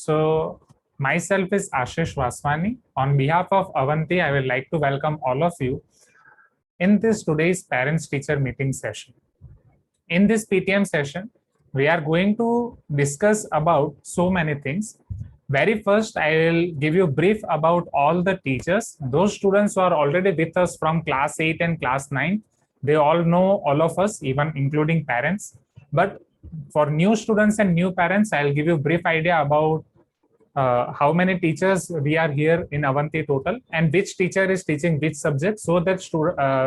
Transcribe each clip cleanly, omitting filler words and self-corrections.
So myself is Ashish Vaswani. On behalf of Avanti, I would like to welcome all of you in this today's parents-teacher meeting session. In this PTM session, we are going to discuss about so many things. Very first, I will give you a brief about all the teachers. Those students who are already with us from class 8 and class 9, they all know all of us, even including parents. But for new students and new parents, I'll give you a brief idea about how many teachers we are here in Avanti total and which teacher is teaching which subject, so that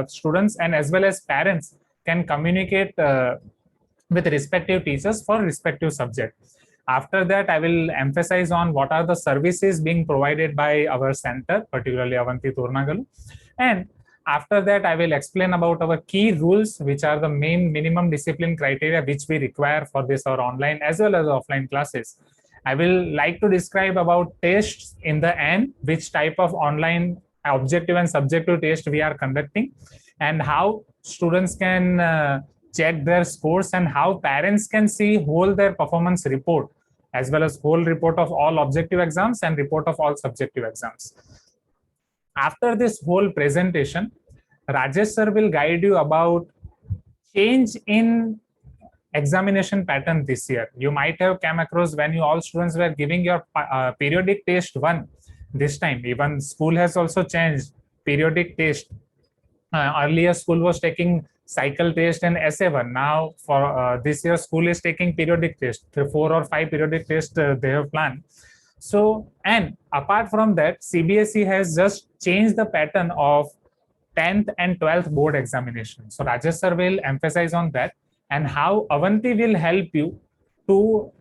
students and as well as parents can communicate with respective teachers for respective subject. After that, I will emphasize on what are the services being provided by our center, particularly Avanti Tornagalu. And after that, I will explain about our key rules, which are the main minimum discipline criteria which we require for this our online as well as offline classes. I will like to describe about tests in the end, which type of online objective and subjective test we are conducting, and how students can check their scores, and how parents can see whole their performance report, as well as whole report of all objective exams and report of all subjective exams. After this whole presentation, Rajesh sir will guide you about change in examination pattern this year. You might have come across when you all students were giving your periodic test 1 this time. Even school has also changed periodic test. Earlier school was taking cycle test and SA1. Now for this year school is taking periodic test. 4 or 5 periodic tests they have planned. So, and apart from that, CBSE has just changed the pattern of 10th and 12th board examination. So Rajesh sir will emphasize on that, and how Avanti will help you to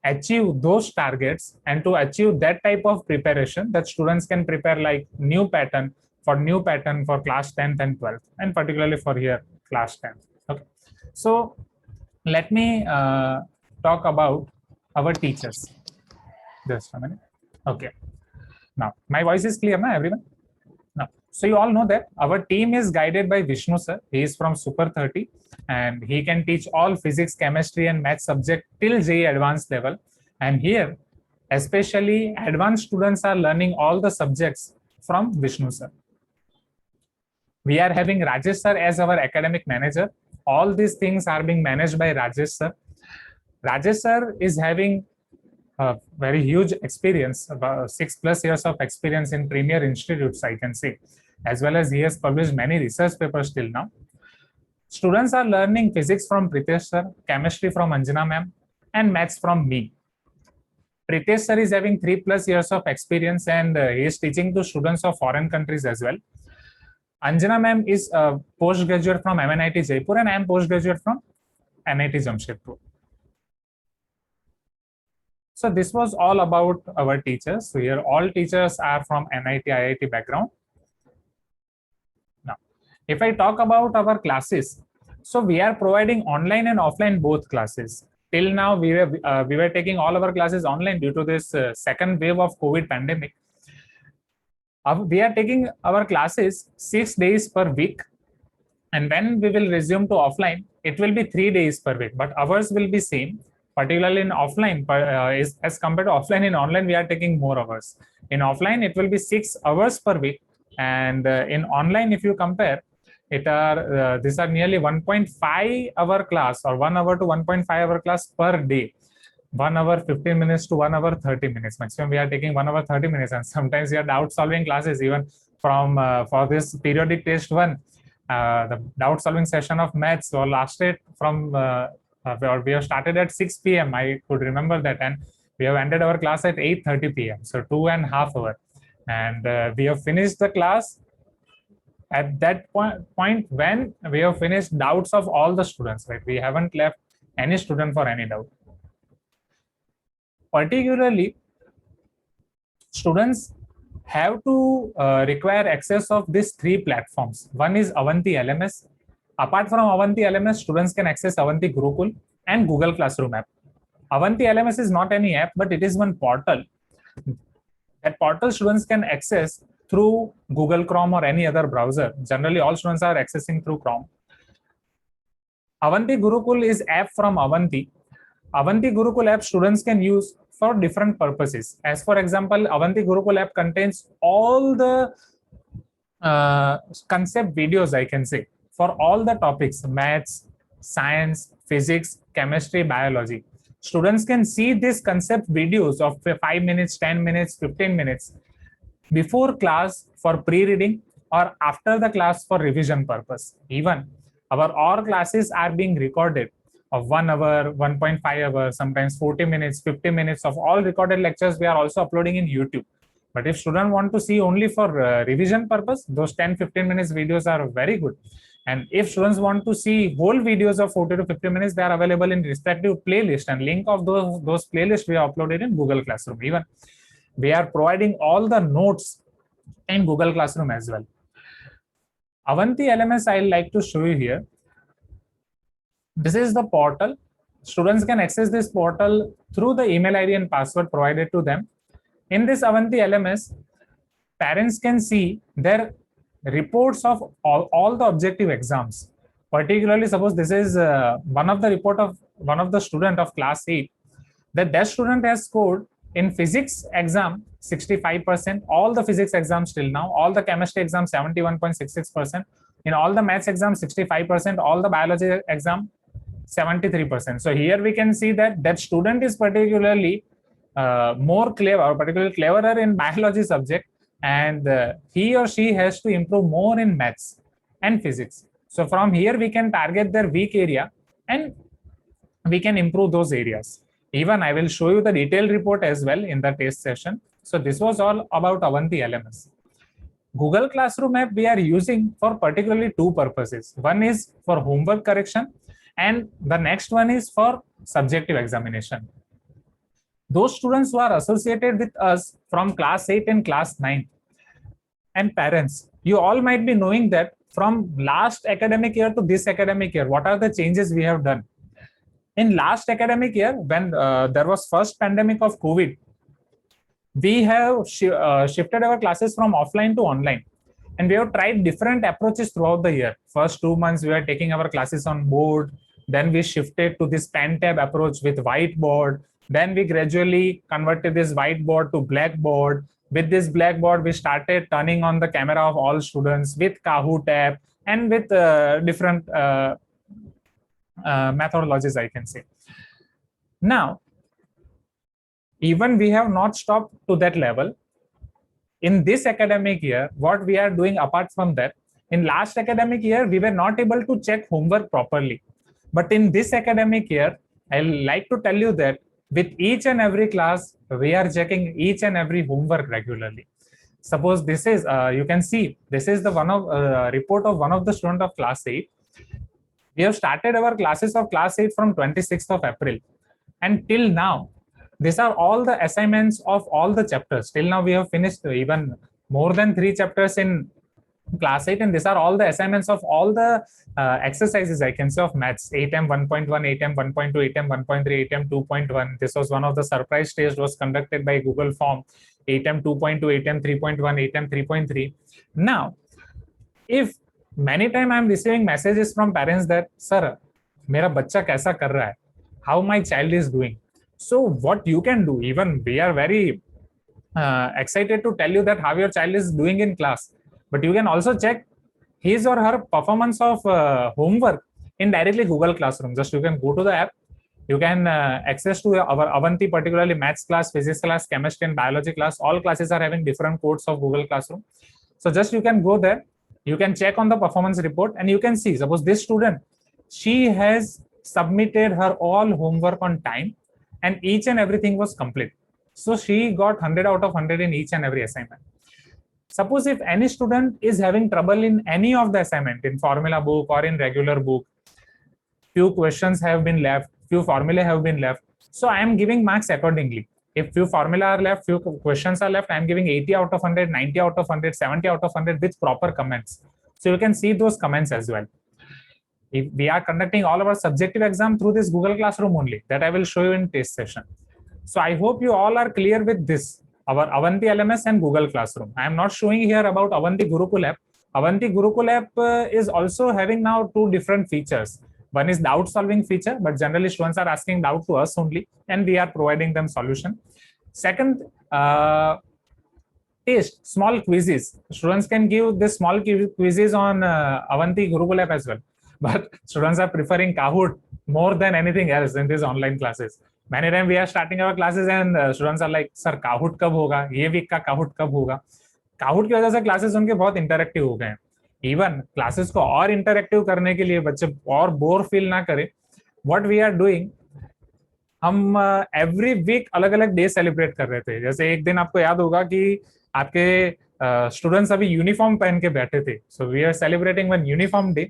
achieve those targets and to achieve that type of preparation that students can prepare like new pattern for class 10th and 12th, and particularly for here class 10th. Okay, so let me talk about our teachers. Just a minute. Okay, now my voice is clear now, everyone? Now, so you all know that our team is guided by Vishnu sir. He is from Super 30 and he can teach all physics, chemistry and math subject till JEE advanced level. And here, especially advanced students are learning all the subjects from Vishnu sir. We are having Rajesh sir as our academic manager. All these things are being managed by Rajesh sir. Rajesh sir is having a very huge experience, about 6+ years of experience in premier institutes, I can say, as well as he has published many research papers till now. Students are learning physics from Pritesh sir, chemistry from Anjana ma'am, and maths from me. Pritesh sir is having 3+ years of experience and he is teaching to students of foreign countries as well. Anjana ma'am is a postgraduate from MNIT Jaipur and I am postgraduate from NIT Jamshedpur. So this was all about our teachers. So here all teachers are from NIT IIT background. Now, if I talk about our classes, so we are providing online and offline both classes. Till now, we were taking all our classes online due to this second wave of COVID pandemic. We are taking our classes 6 days per week, and when we will resume to offline, it will be 3 days per week, but hours will be same. Particularly in offline, as compared to offline, in online we are taking more hours. In offline, it will be 6 hours per week, and in online, if you compare, these are nearly 1.5 hour class, or 1 hour to 1.5 hour class per day. 1 hour 15 minutes to 1 hour 30 minutes. Maximum we are taking 1 hour 30 minutes, and sometimes we are doubt solving classes even from for this periodic test 1. The doubt solving session of maths or lasted from we have started at 6 p.m. I could remember that, and we have ended our class at 8:30 p.m. So 2.5 hours, and we have finished the class at that point when we have finished doubts of all the students. Right, we haven't left any student for any doubt. Particularly, students have to require access of these 3 platforms. One is Avanti LMS. Apart from Avanti LMS, students can access Avanti Gurukul and Google Classroom app. Avanti LMS is not any app, but it is one portal. That portal students can access through Google Chrome or any other browser. Generally, all students are accessing through Chrome. Avanti Gurukul is app from Avanti. Avanti Gurukul app students can use for different purposes. As for example, Avanti Gurukul app contains all the concept videos, I can say, for all the topics: maths, science, physics, chemistry, biology. Students can see these concept videos of 5 minutes, 10 minutes, 15 minutes before class for pre-reading or after the class for revision purpose. Even our all classes are being recorded of 1 hour, 1.5 hours, sometimes 40 minutes, 50 minutes of all recorded lectures we are also uploading in YouTube. But if students want to see only for revision purpose, those 10-15 minutes videos are very good. And if students want to see whole videos of 40 to 50 minutes, they are available in respective playlist, and link of those playlists we have uploaded in Google Classroom. Even we are providing all the notes in Google Classroom as well. Avanti LMS, I like to show you here. This is the portal. Students can access this portal through the email ID and password provided to them. In this Avanti LMS, parents can see their reports of all the objective exams. Particularly, suppose this is one of the report of one of the student of class 8, that student has scored in physics exam 65%, all the physics exams till now, all the chemistry exam 71.66%, in all the maths exam 65%, all the biology exam 73%. So here we can see that student is particularly more clever, particularly cleverer in biology subject, and he or she has to improve more in maths and physics. So from here we can target their weak area and we can improve those areas. Even I will show you the detailed report as well in the test session. So this was all about Avanti LMS. Google Classroom app we are using for particularly two purposes. One is for homework correction and the next one is for subjective examination. Those students who are associated with us from class 8 and class 9 and parents, you all might be knowing that from last academic year to this academic year, what are the changes we have done. In last academic year, when there was first pandemic of COVID, we have shifted our classes from offline to online. And we have tried different approaches throughout the year. First 2 months, we were taking our classes on board. Then we shifted to this pen tab approach with whiteboard. Then we gradually converted this whiteboard to blackboard. With this blackboard, we started turning on the camera of all students with Kahoot app and with different methodologies, I can say. Now, even we have not stopped to that level. In this academic year, what we are doing apart from that, in last academic year, we were not able to check homework properly. But in this academic year, I'll like to tell you that with each and every class, we are checking each and every homework regularly. Suppose this is, you can see, this is the report of one of the student of class 8. We have started our classes of class 8 from 26th of April. And till now, these are all the assignments of all the chapters. Till now, we have finished even more than 3 chapters in class 8. And these are all the assignments of all the exercises, I can say, of maths. 8M 1.1, 8M 1.2, 8M 1.3, 8M 2.1. This was one of the surprise tests was conducted by Google Form. 8M 2.2, 8M 3.1, 8M 3.3. Now, if many times I'm receiving messages from parents that, sir, mera bachcha kaisa kar raha hai? How my child is doing? So what you can do, even we are very excited to tell you that how your child is doing in class, but you can also check his or her performance of homework in directly Google Classroom. Just you can go to the app, you can access to our Avanti, particularly maths class, physics class, chemistry and biology class. All classes are having different codes of Google Classroom. So just you can go there, you can check on the performance report and you can see, suppose this student, she has submitted her all homework on time and each and everything was complete. So she got 100 out of 100 in each and every assignment. Suppose if any student is having trouble in any of the assignment, in formula book or in regular book, few questions have been left, few formulae have been left. So I am giving marks accordingly. If few formula are left, few questions are left, I am giving 80 out of 100, 90 out of 100, 70 out of 100 with proper comments. So you can see those comments as well. If we are conducting all our subjective exam through this Google Classroom only, that I will show you in test session. So I hope you all are clear with this, our Avanti LMS and Google Classroom. I am not showing here about Avanti Gurukul app. Avanti Gurukul app is also having now 2 different features. One is doubt solving feature, but generally students are asking doubt to us only, and we are providing them solution. Second, test small quizzes. Students can give this small quizzes on Avanti Gurukul app as well, but students are preferring Kahoot more than anything else in these online classes. Many times we are starting our classes and students are like, sir Kahoot कब होगा, ये week का Kahoot कब होगा. Kahoot की वजह से classes उनके बहुत इंटरेक्टिव हो गए हैं. इवन क्लासेस को और इंटरेक्टिव करने के लिए, बच्चे और बोर फील ना करें, व्हाट वी आर डूइंग, हम एवरी वीक अलग अलग डे सेलिब्रेट कर रहे थे. जैसे एक दिन आपको याद होगा कि आपके स्टूडेंट्स अभी यूनिफॉर्म पहन के बैठे थे, so we are celebrating one uniform day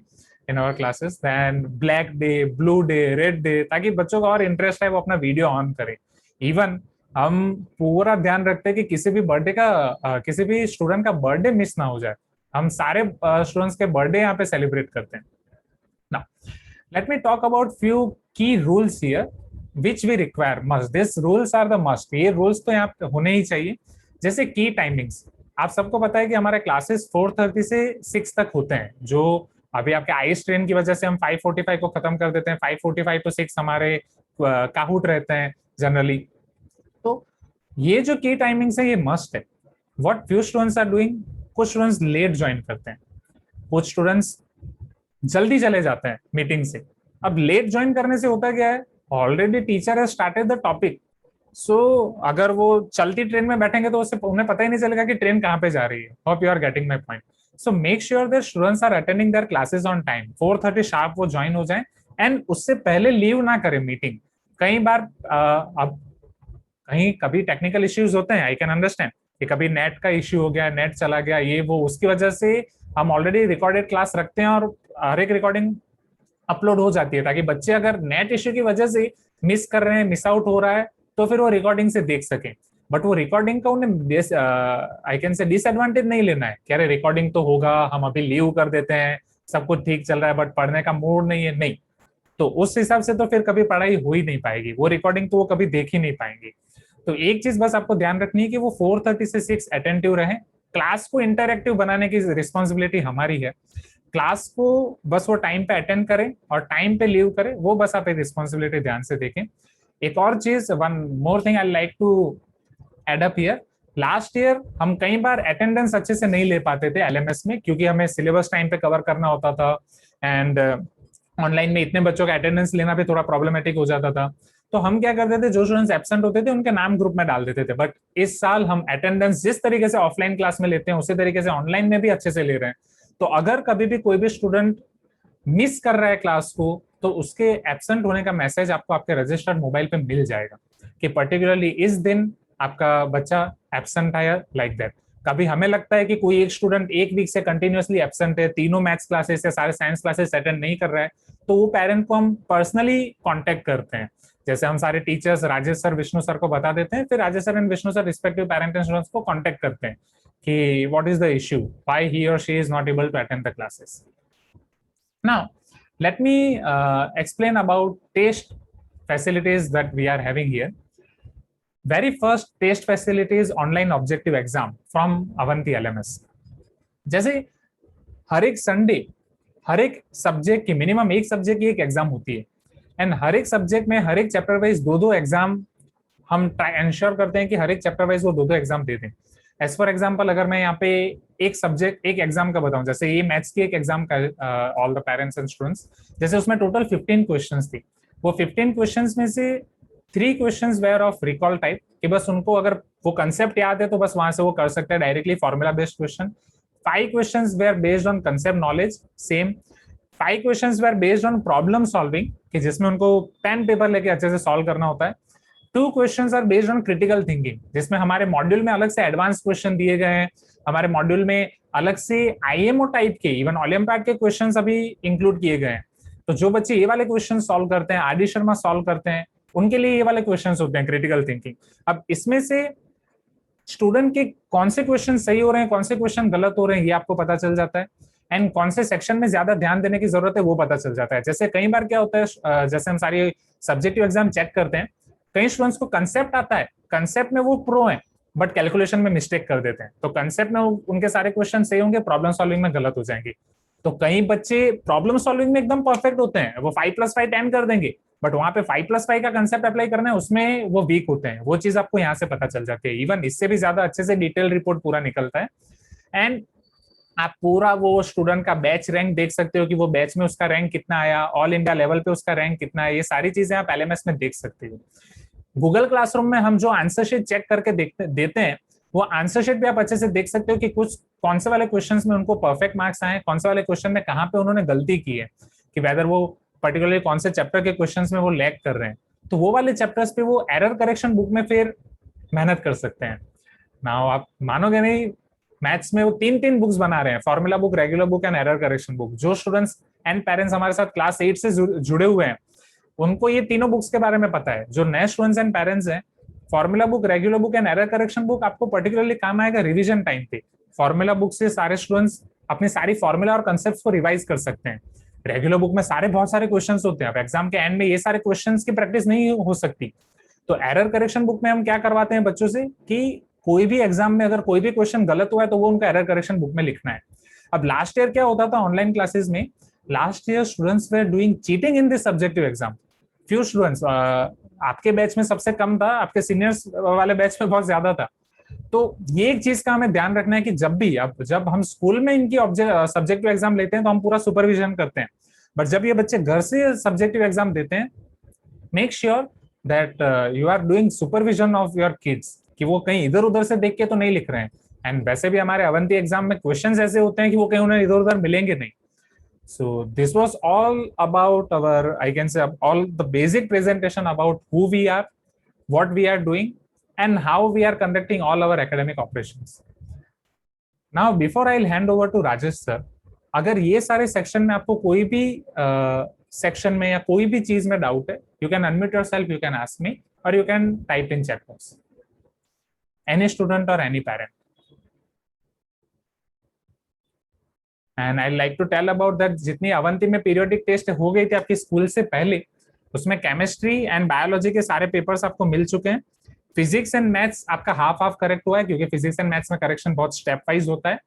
in our classes, then black day, blue day, red day, ताकि बच्चों का और इंटरेस्ट है वो अपना वीडियो ऑन करें. इवन हम पूरा ध्यान रखते हैं कि किसी भी बर्थडे का किसी भी स्टूडेंट का बर्थडे मिस ना हो जाए. हम सारे स्टूडेंट्स के बर्थडे यहाँ पे सेलिब्रेट करते हैं. Now let me talk about few key rules here which we require must. This rules are the must. ये रूल्स तो यहाँ पे होने ही चाहिए. जैसे की टाइमिंग्स, आप सबको पता है कि हमारे क्लासेस 4:30 से 6 तक होते हैं. जो अभी आपके आइस ट्रेन की वजह से हम 5:45 को खत्म कर देते हैं. 5:45 to 6 हमारे काहूट रहते हैं जनरली. तो ये जो की टाइमिंग्स है ये मस्ट है. What few students are doing, कुछ स्टूडेंट्स लेट ज्वाइन करते हैं, कुछ स्टूडेंट्स जल्दी चले जाते हैं मीटिंग से. अब लेट ज्वाइन करने से होता क्या है, already teacher has started the topic. So अगर वो चलती ट्रेन में बैठेंगे तो उससे उन्हें पता ही नहीं चलेगा कि ट्रेन कहाँ पे जा रही है. Hope you are getting my point. So make sure that students are attending their classes on time. 4:30 sharp वो ज्वाइन हो जाए एंड उससे पहले लीव ना करें मीटिंग. कई बार अब कहीं कभी टेक्निकल इश्यूज होते हैं, आई कैन अंडरस्टैंड कि कभी नेट का इश्यू हो गया, नेट चला गया, ये वो, उसकी वजह से हम ऑलरेडी रिकॉर्डेड क्लास रखते हैं और हर एक रिकॉर्डिंग अपलोड हो जाती है, ताकि बच्चे अगर नेट इश्यू की वजह से मिस कर रहे हैं, मिस आउट हो रहा है, तो फिर वो रिकॉर्डिंग से देख सकें. बट वो रिकॉर्डिंग का उन्हें आई कैन से डिसएडवांटेज नहीं लेना है कि अरे रिकॉर्डिंग तो होगा, हम अभी लीव कर देते हैं, सब कुछ ठीक चल रहा है बट पढ़ने का मूड नहीं है. नहीं, तो उस हिसाब से तो फिर कभी पढ़ाई हो ही नहीं पाएगी. वो रिकॉर्डिंग तो वो कभी देख ही नहीं पाएंगे. तो एक चीज बस आपको ध्यान रखनी है कि वो 4:30 से 6 अटेंटिव रहें. क्लास को इंटरएक्टिव बनाने की रिस्पॉन्सिबिलिटी हमारी है. क्लास को बस वो टाइम पे अटेंड करें और टाइम पे लीव करें, वो बस आप एक रिस्पॉन्सिबिलिटी ध्यान से देखें. एक और चीज, one more thing I like to add up here. Last year हम कई बार अटेंडेंस अच्छे से नहीं ले पाते थे एलएमएस में, क्योंकि हमें सिलेबस टाइम पे कवर करना होता था एंड ऑनलाइन में इतने बच्चों का अटेंडेंस लेना भी थोड़ा प्रॉब्लमेटिक हो जाता था. तो हम क्या करते थे, जो स्टूडेंट्स एब्सेंट होते थे उनके नाम ग्रुप में डाल देते थे. बट इस साल हम अटेंडेंस जिस तरीके से ऑफलाइन क्लास में लेते हैं उसी तरीके से ऑनलाइन में भी अच्छे से ले रहे हैं. तो अगर कभी भी कोई भी स्टूडेंट मिस कर रहा है क्लास को, तो उसके एब्सेंट होने का मैसेज आपको आपके रजिस्टर्ड मोबाइल पे मिल जाएगा कि पर्टिकुलरली इस दिन आपका बच्चा एब्सेंट आया, लाइक दैट. कभी हमें लगता है कि कोई एक स्टूडेंट एक वीक से कंटिन्यूअसली एब्सेंट है, तीनों मैथ्स क्लासेस या सारे साइंस क्लासेस अटेंड नहीं कर रहा है, तो वो पेरेंट को हम पर्सनली कांटेक्ट करते हैं. जैसे हम सारे teachers Rajesh sir, Vishnu sir को बता देते हैं, फिर Rajesh sir and Vishnu sir respective parent and students को कांटेक्ट करते हैं कि what is the issue, why he और she is not able to attend the classes. Now let me explain about test facilities that we are having here. Very first test facility is online objective exam from Avanti LMS. जैसे हर एक Sunday हर एक subject की minimum एक subject की एक exam होती है and हर एक सब्जेक्ट में हर एक चैप्टर वाइज दो एग्जाम हम इंश्योर करते हैं कि हर एक चैप्टर वाइज वो दो एग्जाम दे दें. एज फॉर एग्जाम्पल, अगर मैं यहाँ पे एक सब्जेक्ट एक एग्जाम का बताऊं, जैसे ये मैथ्स की एक एग्जाम का all the parents and students, जैसे उसमें टोटल 15 क्वेश्चंस थी. वो 15 क्वेश्चंस में से 3 questions were of recall type, कि बस उनको अगर वो कंसेप्ट याद है तो बस वहां से वो कर सकते हैं directly, formula based question. 5 questions were based on concept knowledge, same. 5 questions were based on problem solving, कि जिसमें उनको पेन पेपर लेके अच्छे से सॉल्व करना होता है. 2 questions are based on critical thinking, जिसमें हमारे मॉड्यूल में अलग से एडवांस क्वेश्चन दिए गए हैं. हमारे मॉड्यूल में अलग से आईएमओ टाइप के, इवन ओलंपियाड के क्वेश्चंस अभी इंक्लूड किए गए हैं. तो जो बच्चे ये वाले क्वेश्चन सॉल्व करते हैं, आदि शर्मा सॉल्व करते हैं, उनके लिए ये वाले क्वेश्चंस होते हैं क्रिटिकल थिंकिंग. अब इसमें से स्टूडेंट के कौन से क्वेश्चन सही हो रहे हैं, कौन से क्वेश्चन गलत हो रहे हैं, ये आपको पता चल जाता है. एंड कौन से सेक्शन में ज्यादा ध्यान देने की जरूरत है वो पता चल जाता है. जैसे कई बार क्या होता है, जैसे हम सारी सब्जेक्टिव एग्जाम चेक करते हैं, कई स्टूडेंट्स को कंसेप्ट आता है, कंसेप्ट में वो प्रो है बट कैलकुलेशन में मिस्टेक कर देते हैं. तो कंसेप्ट में उनके सारे क्वेश्चन सही होंगे, प्रॉब्लम सॉल्विंग में गलत हो जाएंगे. तो कई बच्चे प्रॉब्लम सॉल्विंग में एकदम परफेक्ट होते हैं, वो 5+5 10 कर देंगे, बट वहां पे 5+5 का कंसेप्ट अप्लाई करना है उसमें वो वीक होते हैं। वो चीज आपको यहाँ से पता चल जाती है, इवन इससे भी ज्यादा अच्छे से डिटेल रिपोर्ट पूरा निकलता है। एंड आप पूरा वो स्टूडेंट का बैच रैंक देख सकते हो कि वो बैच में उसका रैंक कितना आया, ऑल इंडिया लेवल पे उसका रैंक कितना है, ये सारी चीजें आप एलएमएस में देख सकते हो। गूगल क्लासरूम में हम जो आंसर शीट चेक करके देते हैं, वो आंसर शीट भी आप अच्छे से देख सकते हो कि कुछ कौन से वाले क्वेश्चंस में उनको परफेक्ट मार्क्स आए, कौन से वाले क्वेश्चन में कहाँ पे उन्होंने गलती की है, कि वेदर वो पर्टिकुलरली कौन से चैप्टर के क्वेश्चंस में वो लैग कर रहे हैं, तो वो वाले चैप्टर्स पे वो एरर करेक्शन बुक में फिर मेहनत कर सकते हैं। नाउ आप मानोगे नहीं, मैथ्स में वो 3 बुक्स बना रहे हैं, formula book, regular book and error correction book. जो स्टूडेंट्स एंड पेरेंट्स हमारे साथ क्लास 8 से जुड़े हुए हैं, उनको ये तीनों बुक्स के बारे में पता है। जो नए स्टूडेंट्स एंड पेरेंट्स हैं, formula book, regular book and error correction book आपको पर्टिकुलरली काम आएगा रिवीजन टाइम पे। फॉर्मूला बुक से सारे स्टूडेंट्स अपनी सारी फॉर्मूला और कंसेप्ट को रिवाइज कर सकते हैं। रेगुलर बुक में सारे बहुत सारे क्वेश्चन होते हैं, अब एग्जाम के एंड में ये सारे क्वेश्चन की प्रैक्टिस नहीं हो सकती। तो एरर करेक्शन बुक में हम क्या करवाते हैं बच्चों से कि कोई भी एग्जाम में अगर कोई भी क्वेश्चन गलत हुआ है तो वो उनका एरर करेक्शन बुक में लिखना है। अब लास्ट ईयर क्या होता था ऑनलाइन क्लासेस में, last year students were doing cheating in this subjective exam. Few students, आपके बैच में सबसे कम था, आपके सीनियर्स वाले बैच में बहुत ज्यादा था। तो ये एक चीज का हमें ध्यान रखना है कि जब हम स्कूल में इनकी सब्जेक्टिव एग्जाम लेते हैं तो हम पूरा सुपरविजन करते हैं, बट जब ये बच्चे घर से सब्जेक्टिव एग्जाम देते हैं, make sure that you are doing supervision of your kids, कि वो कहीं इधर उधर से देख के तो नहीं लिख रहे हैं। एंड वैसे भी हमारे अवंती एग्जाम में क्वेश्चंस ऐसे होते हैं कि वो कहीं उन्हें इधर उधर मिलेंगे नहीं। So this was all about our, I can say, all the basic presentation about who we are, what we are doing, and how we are conducting all our academic operations. Now, before I'll hand over to Rajesh sir, अगर ये सारे section में आपको कोई भी section में या कोई भी चीज में डाउट है, you can unmute yourself, you can ask me, or you can type in chat box. Any student or any parent. And I like to tell about that, जितनी अवंती में पीरियोडिक टेस्ट हो गई थी आपकी स्कूल से पहले, उसमें केमिस्ट्री एंड बायोलॉजी के सारे पेपर्स आपको मिल चुके हैं। फिजिक्स एंड मैथ्स आपका हाफ हाफ करेक्ट हुआ है, क्योंकि फिजिक्स एंड मैथ्स में करेक्शन बहुत स्टेप वाइज होता है।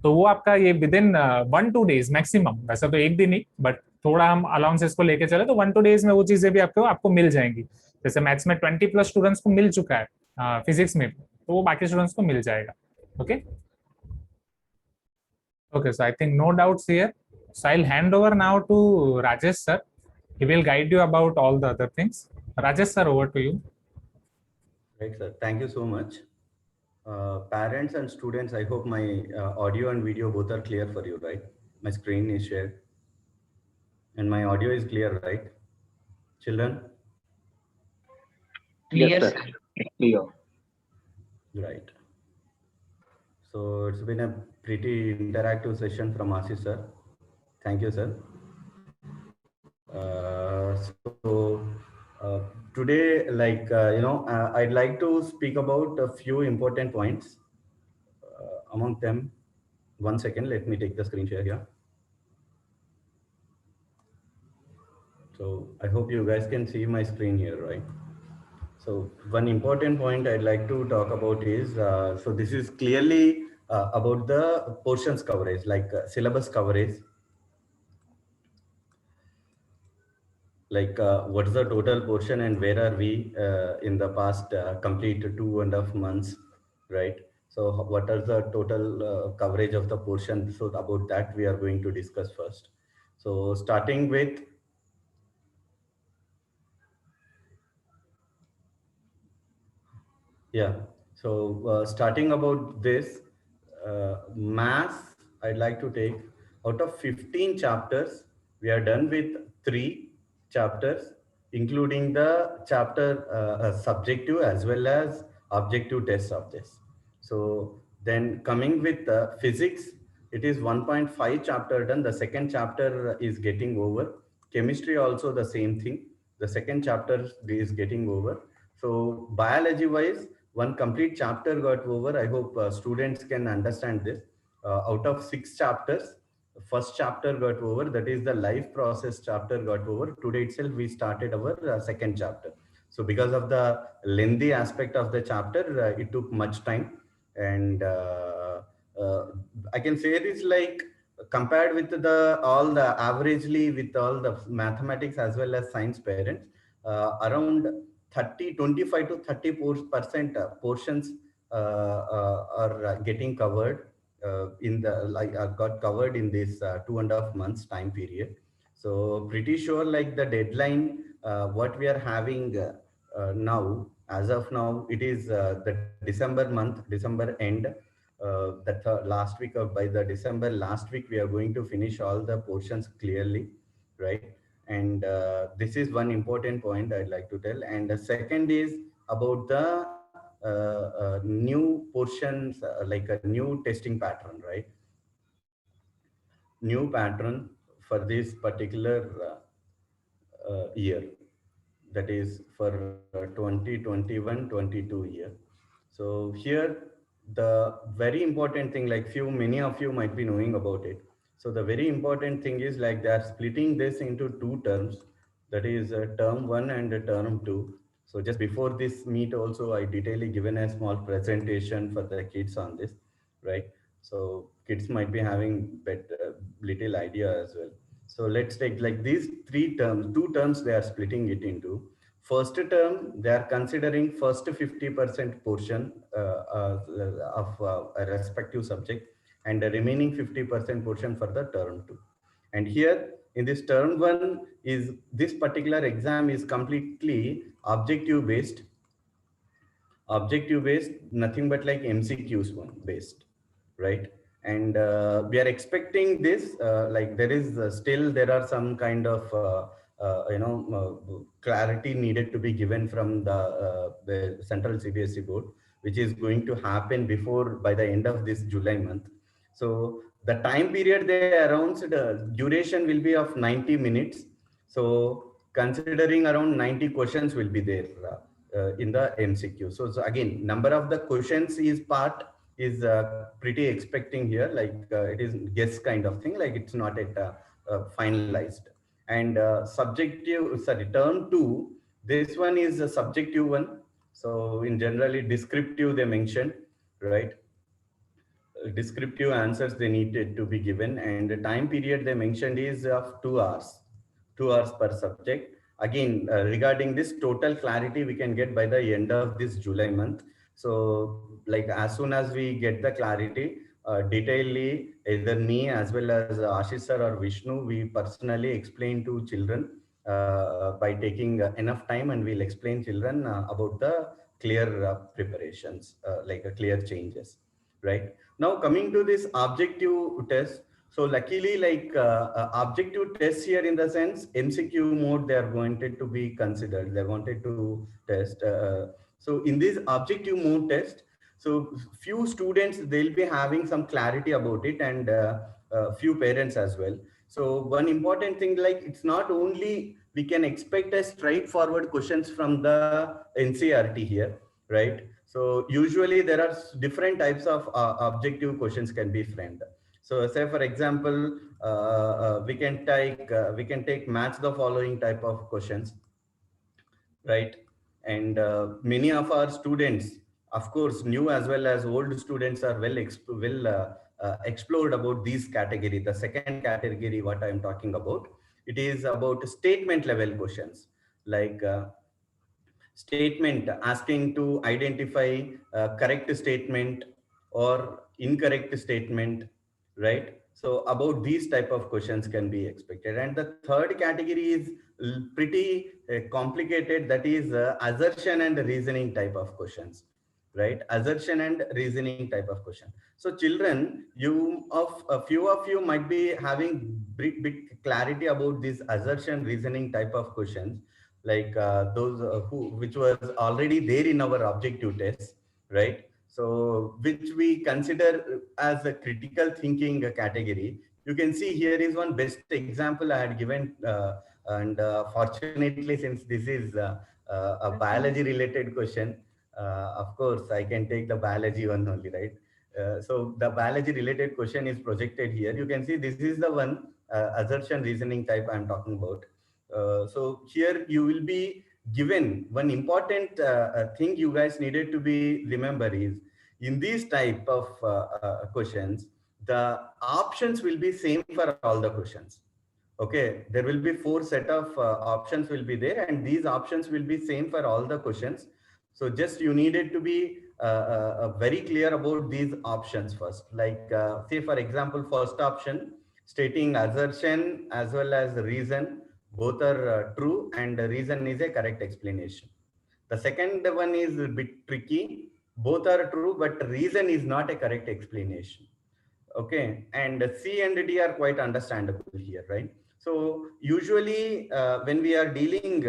तो वो आपका ये विद इन 1-2 डेज मैक्सिमम, वैसे तो एक दिन ही, बट थोड़ा हम अलाउंसेस को लेके चले तो 1-2 डेज में वो चीजें भी आपको मिल जाएंगी। जैसे मैथ्स में 20+ स्टूडेंट्स को मिल चुका है, फिजिक्स में तो वो बाकी स्टूडेंट्स को मिल जाएगा। Okay Okay, so I think no doubts here. So I'll hand over now to Rajesh sir. He will guide you about all the other things. Rajesh sir, over to you. Right, sir. Thank you so much. Parents and students, I hope my audio and video both are clear for you, right? My screen is shared. And my audio is clear, right? Children? Clear, sir. Clear. Right. So it's been a pretty interactive session from Ashish sir. Thank you, sir. Today, I'd like to speak about a few important points. Among them, 1 second, let me take the screen share here. So I hope you guys can see my screen here, right? So one important point I'd like to talk about is, so this is clearly about the portions coverage, like syllabus coverage. Like what is the total portion and where are we in the past complete 2.5 months, right? So what are the total coverage of the portion? So about that we are going to discuss first. So starting with starting about this math, I'd like to take out of 15 chapters, we are done with 3 chapters, including the chapter subjective as well as objective tests of this. So then coming with physics, it is 1.5 chapter done. The second chapter is getting over. Chemistry also the same thing. The second chapter is getting over. So biology wise, one complete chapter got over. I hope students can understand this. Out of 6 chapters, first chapter got over, that is the life process chapter got over. Today itself we started our second chapter. So because of the lengthy aspect of the chapter, it took much time. And I can say this like compared with the all the averagely with all the mathematics as well as science parents, around 25 to 30% portions are getting covered in the got covered in this 2.5 months time period. So pretty sure like the deadline what we are having now, as of now, it is the December month, December end. That last week or by the December last week, we are going to finish all the portions clearly, right? And this is one important point I'd like to tell. And the second is about the new portions, like a new testing pattern, right? New pattern for this particular year, that is for 2021-22 year. So here the very important thing, like many of you might be knowing about it. So the very important thing is like they are splitting this into two terms, that is term one and term two. So just before this meet also I detailedly given a small presentation for the kids on this, right? So kids might be having better little idea as well. So let's take like these three terms, two terms they are splitting it into. First term, they are considering first 50% portion of a respective subject and the remaining 50% portion for the term two. And here in this term one is this particular exam is completely objective based, nothing but like MCQs one based, right? And we are expecting this like there is still there are some kind of clarity needed to be given from the central CBSE board, which is going to happen before by the end of this July month. So the time period they announced, the duration will be of 90 minutes. So considering around 90 questions will be there in the MCQ. So again, number of the questions is part is pretty expecting here, like it is guess kind of thing, like it's not yet finalized. And subjective, sorry, term two, this one is a subjective one. So in generally descriptive they mentioned, right? Descriptive answers they needed to be given, and the time period they mentioned is of 2 hours, 2 hours per subject. Again, regarding this total clarity we can get by the end of this July month. So like as soon as we get the clarity, detailedly, either me as well as Ashish sir or Vishnu, we personally explain to children by taking enough time, and we'll explain children about the clear preparations, like clear changes, right? Now coming to this objective test, so luckily like objective tests here in the sense MCQ mode they are wanted to be considered, they wanted to test. So in this objective mode test, so few students they'll be having some clarity about it, and few parents as well. So one important thing, like it's not only we can expect a straightforward questions from the NCERT here, right? So usually there are different types of objective questions can be framed. So say for example, we can take match the following type of questions, right? And many of our students, of course, new as well as old students are explored about these category. The second category, what I am talking about, it is about statement level questions, like statement asking to identify correct statement or incorrect statement, right? So about these type of questions can be expected. And the third category is pretty complicated, that is assertion and reasoning type of questions, right? Assertion and reasoning type of question. So children, you of a few of you might be having big clarity about this assertion reasoning type of questions, like those which was already there in our objective tests, right? So which we consider as a critical thinking category. You can see here is one best example I had given, and fortunately since this is a biology related question, of course I can take the biology one only, right? So the biology related question is projected here. You can see this is the one assertion reasoning type I'm talking about. So here you will be given one important thing you guys needed to be remember is in these type of questions, the options will be same for all the questions. Okay, there will be 4 set of options will be there, and these options will be same for all the questions. So just you needed to be very clear about these options first. Like say for example, first option stating assertion as well as the reason, both are true, and the reason is a correct explanation. The second one is a bit tricky. Both are true, but reason is not a correct explanation. Okay, and C and D are quite understandable here, right? So usually when we are dealing,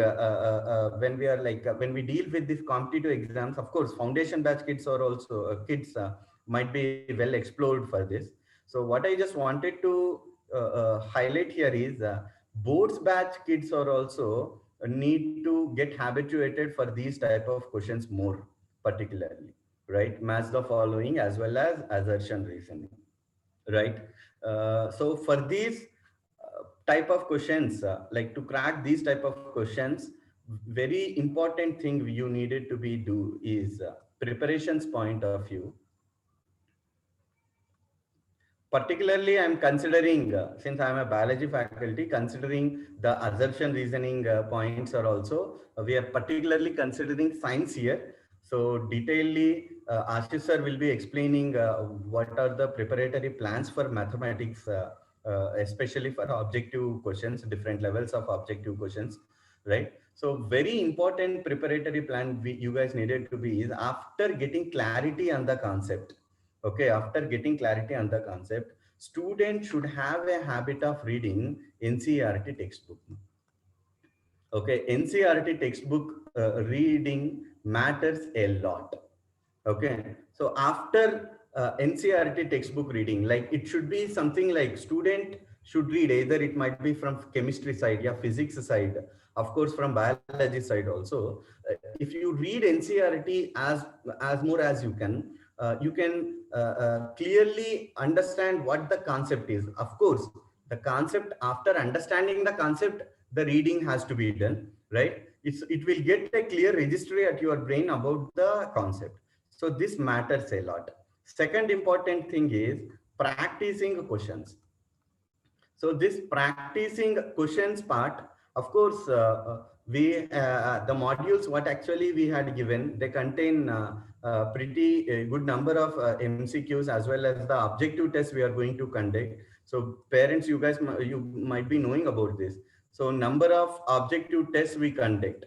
when we are like, when we deal with these competitive exams, of course, foundation batch kids are also, kids might be well explored for this. So what I just wanted to highlight here is boards batch kids are also need to get habituated for these type of questions more particularly, right? Match the following as well as assertion reasoning, right? So for these type of questions, like to crack these type of questions, very important thing you needed to be do is preparations point of view. Particularly, I'm considering, since I'm a biology faculty, considering the assertion reasoning points are also, we are particularly considering science here. So detailedly, Ashish sir will be explaining what are the preparatory plans for mathematics, especially for objective questions, different levels of objective questions, right? So very important preparatory plan you guys needed to be is after getting clarity on the concept. Okay, after getting clarity on the concept, students should have a habit of reading NCERT textbook. Okay, NCERT textbook reading matters a lot. Okay, so after NCERT textbook reading, like it should be something like student should read, either it might be from chemistry side, yeah, physics side, of course from biology side also. If you read NCERT as more as you can clearly understand what the concept is. Of course, the concept, after understanding the concept, the reading has to be done, right? It will get a clear registry at your brain about the concept. So this matters a lot. Second important thing is practicing questions. So this practicing questions part, of course, the modules what actually we had given, they contain pretty good number of MCQs as well as the objective tests we are going to conduct. So parents, you guys, you might be knowing about this. So number of objective tests we conduct,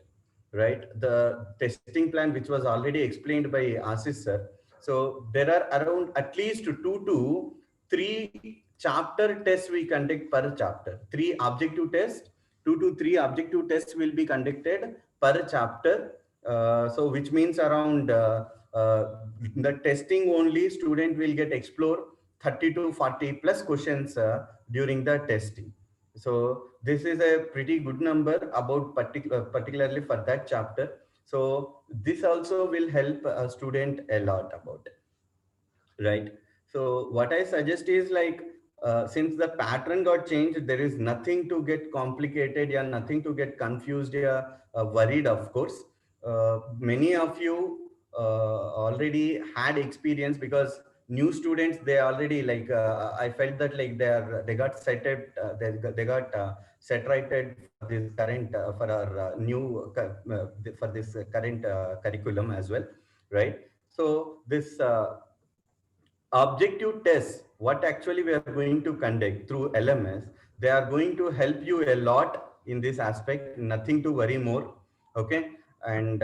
right? The testing plan which was already explained by Ashish sir. So there are around at least 2 to 3 chapter tests we conduct per chapter. 3 objective tests, 2 to 3 objective tests will be conducted per chapter. So which means around the testing only student will get explore 30 to 40 plus questions during the testing. So this is a pretty good number about particularly for that chapter. So this also will help a student a lot about it, right? So what I suggest is like, since the pattern got changed, there is nothing to get complicated, yeah, nothing to get confused, yeah, worried, of course. Many of you already had experience, because new students, they already like, I felt that like they got they got set righted for this current, for our for this current curriculum as well, right? So this objective tests, what actually we are going to conduct through LMS, they are going to help you a lot in this aspect, nothing to worry more. Okay, and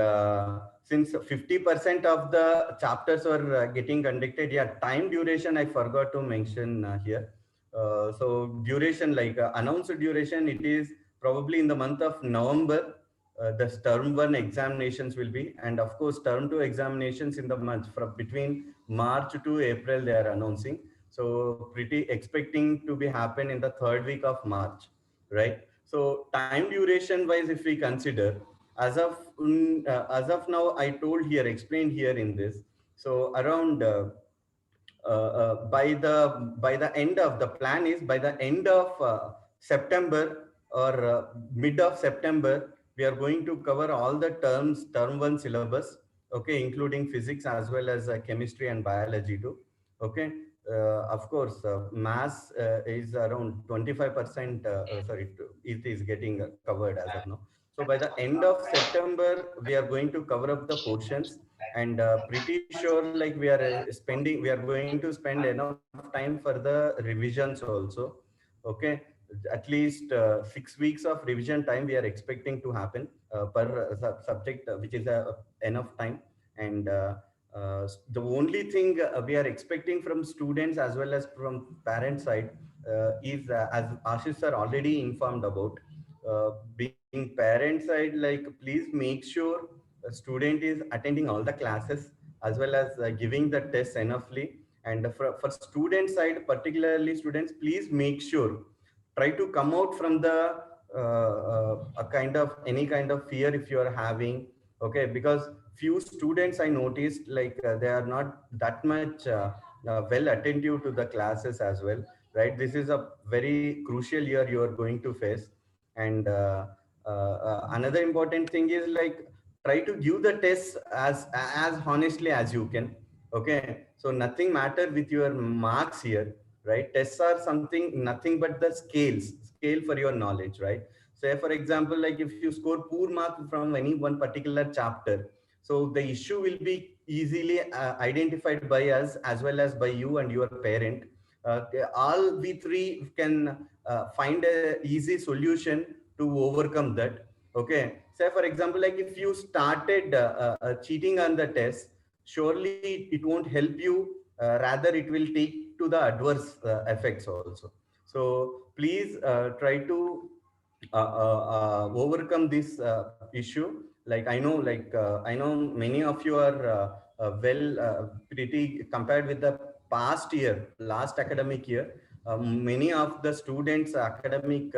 since 50% of the chapters are getting conducted, yeah, time duration I forgot to mention here. So duration, like announced duration, it is probably in the month of November. The term 1 examinations will be, and of course term 2 examinations in the month from between March to April they are announcing. So pretty expecting to be happen in the 3rd week of March, right? So time duration wise, if we consider, as of now, I told here, explained here in this. So around by the end of the plan is by the end of September or mid of September, we are going to cover all the term 1 syllabus, okay, including physics as well as chemistry and biology too. Okay, of course, mass is around 25%, it is getting covered as of now. So by the end of September, we are going to cover up the portions, and pretty sure like we are going to spend enough time for the revisions also. Okay, at least 6 weeks of revision time we are expecting to happen per subject, which is enough time. And the only thing we are expecting from students as well as from parent side is, as Ashish sir already informed about, being parent side, like please make sure a student is attending all the classes as well as giving the test enoughly. And for student side, particularly students, please make sure, try to come out from the a kind of any kind of fear if you are having. Okay, because few students I noticed, like they are not that much well attentive to the classes as well, right? This is a very crucial year you are going to face. And another important thing is, like, try to give the test as honestly as you can. Okay, so nothing matter with your marks here, right? Tests are something, nothing but the scale for your knowledge, right? Say for example, like if you score poor mark from any one particular chapter, so the issue will be easily identified by us as well as by you and your parent. All we three can find a easy solution to overcome that. Okay, say for example, like if you started cheating on the test, surely it won't help you, rather it will take to the adverse effects also. So please try to overcome this issue. Like I know many of you are pretty compared with the past year, last academic year. Many of the students academic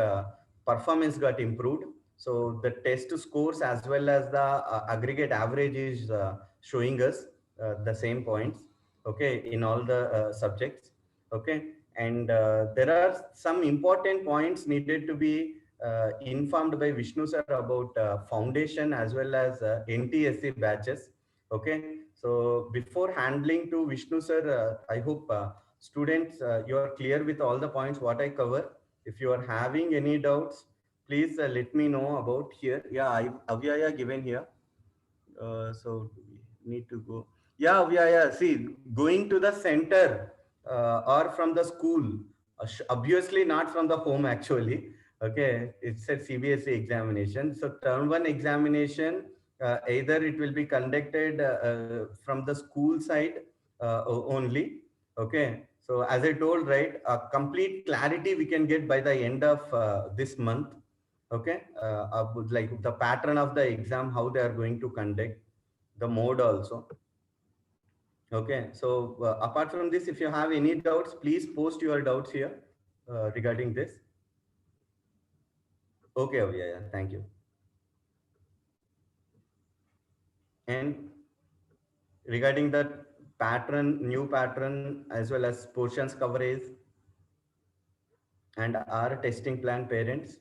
performance got improved. So the test scores as well as the aggregate average is showing us the same points, okay, in all the subjects. Okay, and there are some important points needed to be informed by Vishnu sir about foundation as well as NTSC batches. Okay, so before handling to Vishnu sir, I hope students, you are clear with all the points what I cover. If you are having any doubts, please let me know about here. Yeah, Avyaya given here. So we need to go. Yeah. See, going to the center or from the school, obviously not from the home actually. Okay, it's a CBSE examination. So term one examination, either it will be conducted from the school side only. Okay, so as I told, right, complete clarity we can get by the end of this month. Okay, like the pattern of the exam, how they are going to conduct, the mode also. Okay, so apart from this, if you have any doubts, please post your doubts here regarding this. Okay, oh, yeah, thank you. And regarding the pattern, new pattern, as well as portions coverage and our testing plan, parents.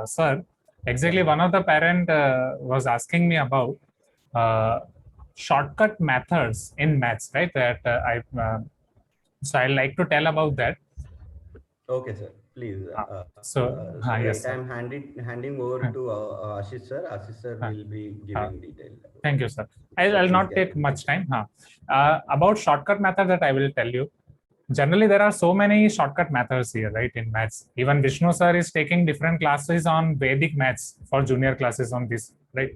Sir, exactly one of the parent was asking me about shortcut methods in maths, right? That so I'd like to tell about that. Okay, sir. Please. Yes, right, sir. I'm handing over to Ashish sir. Ashish sir will be giving detail. Thank you, sir. I'll not take much time. About shortcut method that I will tell you. Generally, there are so many shortcut methods here, right, in maths. Even Vishnu sir is taking different classes on Vedic maths for junior classes on this, right?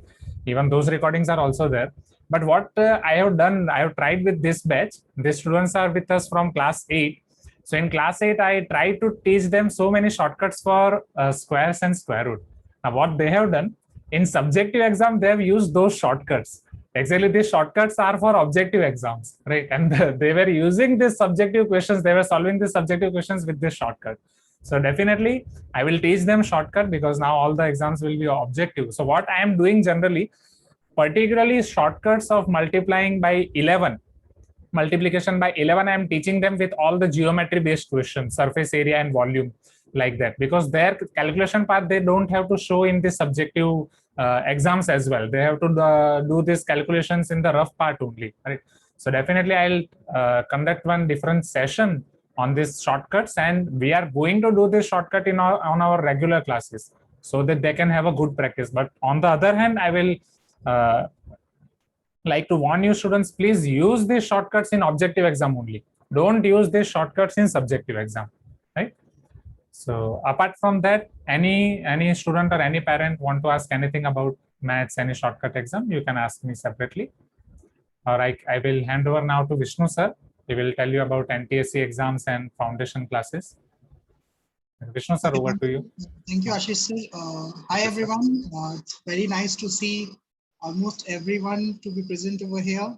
Even those recordings are also there. But what I have done, I have tried with this batch. The students are with us from class 8. So in class 8, I try to teach them so many shortcuts for squares and square root. Now, what they have done, in subjective exam, they have used those shortcuts. Exactly, these shortcuts are for objective exams, right? And they were using these subjective questions, they were solving these subjective questions with this shortcut. So definitely, I will teach them shortcut because now all the exams will be objective. So what I am doing generally, particularly shortcuts of multiplying by 11, multiplication by 11, I am teaching them with all the geometry based questions, surface area and volume. like that, because their calculation part they don't have to show in the subjective exams as well. They have to do these calculations in the rough part only, right? So definitely I'll conduct one different session on these shortcuts, and we are going to do this shortcut on our regular classes so that they can have a good practice. But on the other hand, I will like to warn you students, please use these shortcuts in objective exam only. Don't use these shortcuts in subjective exam, right? So apart from that, any student or any parent want to ask anything about maths, any shortcut exam, you can ask me separately. Or I will hand over now to Vishnu sir. He will tell you about NTSC exams and foundation classes. Vishnu sir, over to you. Thank you, Ashish sir. Hi everyone. It's very nice to see almost everyone to be present over here.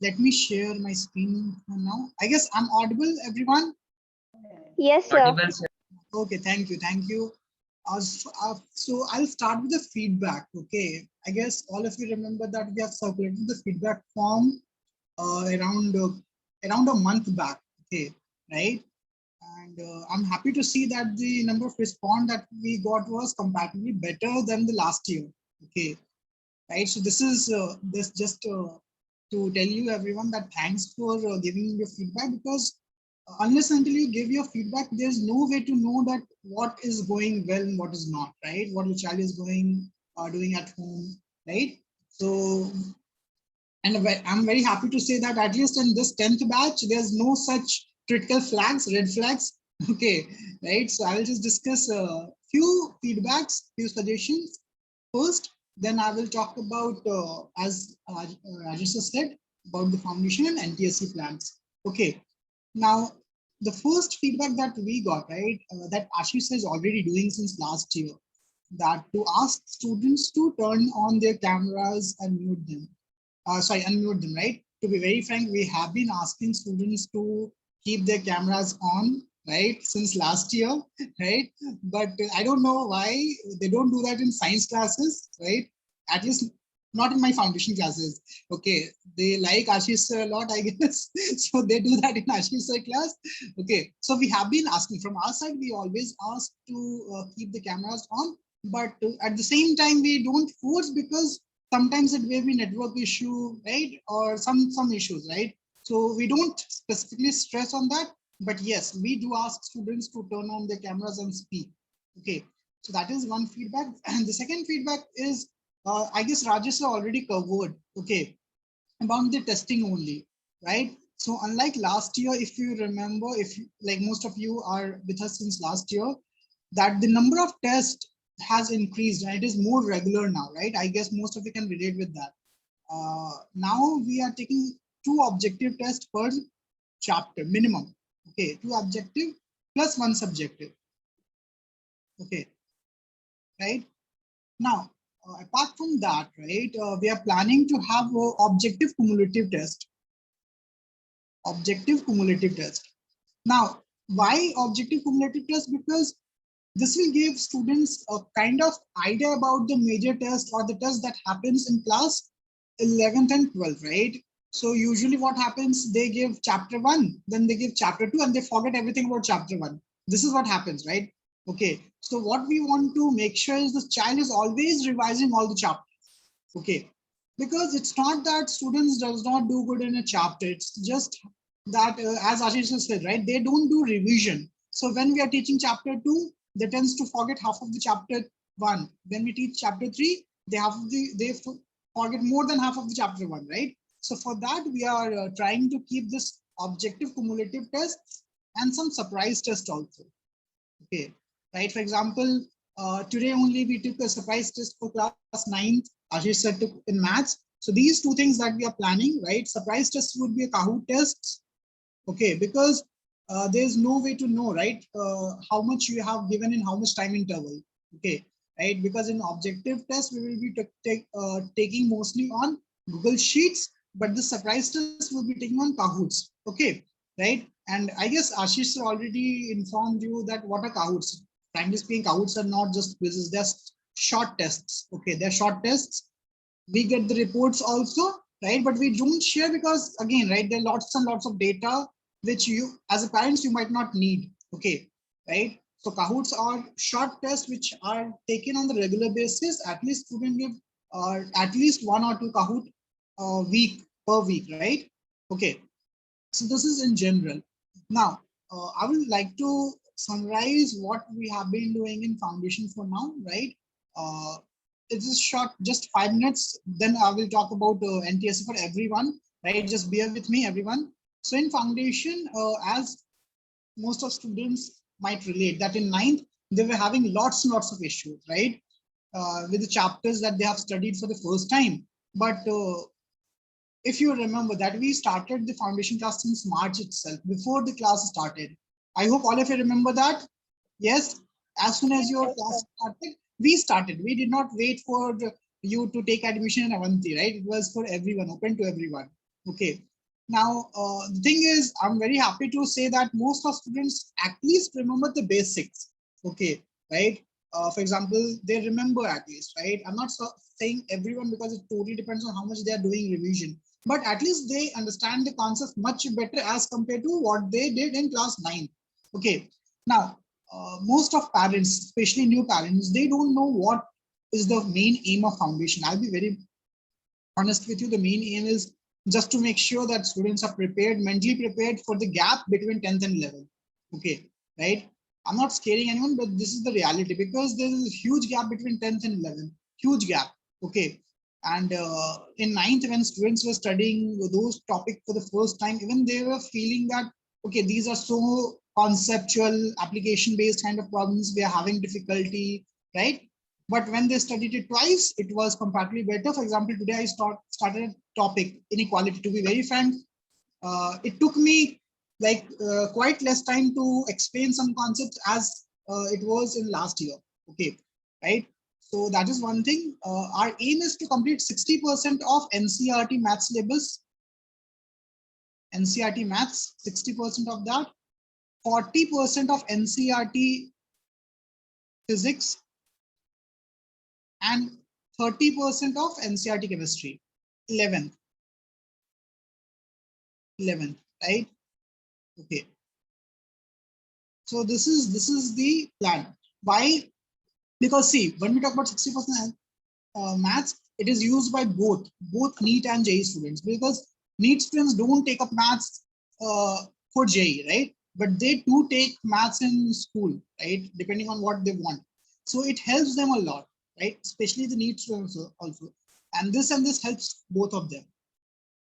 Let me share my screen now. I guess I'm audible, everyone. Yes, sir. Okay, thank you, thank you. So I'll start with the feedback. Okay, I guess all of you remember that we have circulated the feedback form around a month back. Okay, right? And I'm happy to see that the number of response that we got was comparatively better than the last year. Okay, right? So this is this just to tell you everyone that thanks for giving your feedback, because unless until you give your feedback, there's no way to know that what is going well and what is not, right? What your child is doing at home, right? So, and I'm very happy to say that at least in this 10th batch, there's no such critical flags, red flags. Okay, right? So I will just discuss a few feedbacks, few suggestions first. Then I will talk about, as Rajesh said, about the foundation and NTSC plans. Okay. Now, the first feedback that we got, right, that Ashish is already doing since last year, that to ask students to turn on their cameras and mute them. Unmute them, right? To be very frank, we have been asking students to keep their cameras on, right, since last year, right? But I don't know why they don't do that in science classes, right? At least not in my foundation classes. Okay, they like Ashish sir a lot, I guess. So they do that in Ashish sir class. Okay, so we have been asking from our side, we always ask to keep the cameras on, but at the same time, we don't force, because sometimes it may be network issue, right? Or some issues, right? So we don't specifically stress on that, but yes, we do ask students to turn on their cameras and speak. Okay, so that is one feedback. And the second feedback is, I guess Rajesh already covered, okay, about the testing only, right? So unlike last year, if you remember, like most of you are with us since last year, that the number of tests has increased and it is more regular now, right? I guess most of you can relate with that. Now we are taking 2 objective tests per chapter minimum. Okay, 2 objective plus 1 subjective. Okay, right? Now, apart from that, right, we are planning to have an objective cumulative test. Objective cumulative test. Now, why objective cumulative test? Because this will give students a kind of idea about the major test or the test that happens in class 11th and 12th, right? So usually what happens, they give chapter 1, then they give chapter 2, and they forget everything about chapter 1. This is what happens, right? Okay, so what we want to make sure is the child is always revising all the chapters. Okay, because it's not that students does not do good in a chapter, it's just that as Ashish said, right, they don't do revision. So when we are teaching chapter 2, they tends to forget half of the chapter 1. When we teach chapter 3, they forget more than half of the chapter 1, right? So for that, we are trying to keep this objective cumulative tests and some surprise test also. Okay, right? For example, today only we took a surprise test for class 9th, Ashish said took in maths. So these 2 things that we are planning, right? Surprise test would be a Kahoot test. Okay, because there's no way to know, right, how much you have given in how much time interval. Okay, right? Because in objective test, we will be taking mostly on Google Sheets, but the surprise test will be taking on Kahoots. Okay, right? And I guess Ashish already informed you that what are Kahoots. Frankly speaking, Kahoots are not just quizzes, they're short tests. Okay, they're short tests. We get the reports also, right? But we don't share because, again, right, there are lots and lots of data which you, as a parents, you might not need. Okay, right? So Kahoots are short tests which are taken on the regular basis. At least student give at least 1 or 2 Kahoot week per week, right? Okay. So this is in general. Now, I would like to summarize what we have been doing in foundation for now, right? It is short, just 5 minutes. Then I will talk about NTSC for everyone, right? Just bear with me, everyone. So in foundation, as most of students might relate, that in ninth, they were having lots and lots of issues, right? With the chapters that they have studied for the first time. But if you remember that we started the foundation class since March itself, before the class started. I hope all of you remember that. Yes, as soon as your class started, we started. We did not wait for you to take admission in Avanti, right? It was for everyone, open to everyone. Okay. Now, the thing is, I'm very happy to say that most of students at least remember the basics. Okay, right? For example, they remember at least, right? I'm not saying everyone because it totally depends on how much they are doing revision, but at least they understand the concept much better as compared to what they did in class 9. Okay, now most of parents, especially new parents, they don't know what is the main aim of foundation. I'll be very honest with you. The main aim is just to make sure that students are prepared, mentally prepared for the gap between 10th and 11th. Okay, right? I'm not scaring anyone, but this is the reality, because there is a huge gap between 10th and 11th, huge gap. Okay, and in 9th, when students were studying those topics for the first time, even they were feeling that, okay, these are so conceptual, application based kind of problems, we are having difficulty, right? But when they studied it twice, it was comparatively better. For example, today I started a topic, inequality. To be very frank, it took me like quite less time to explain some concepts as it was in last year. Okay, right? So that is one thing. Our aim is to complete 60% of NCERT math syllabus. NCERT maths, 60% of that. 40% of NCERT physics, and 30% of NCERT chemistry. 11th, right? Okay. So this is the plan. Why? Because see, when we talk about 60% maths, it is used by both NEET and JEE students, because NEET students don't take up maths for JEE, right? But they do take maths in school, right? Depending on what they want. So it helps them a lot, right? Especially the NEET students also. And this helps both of them,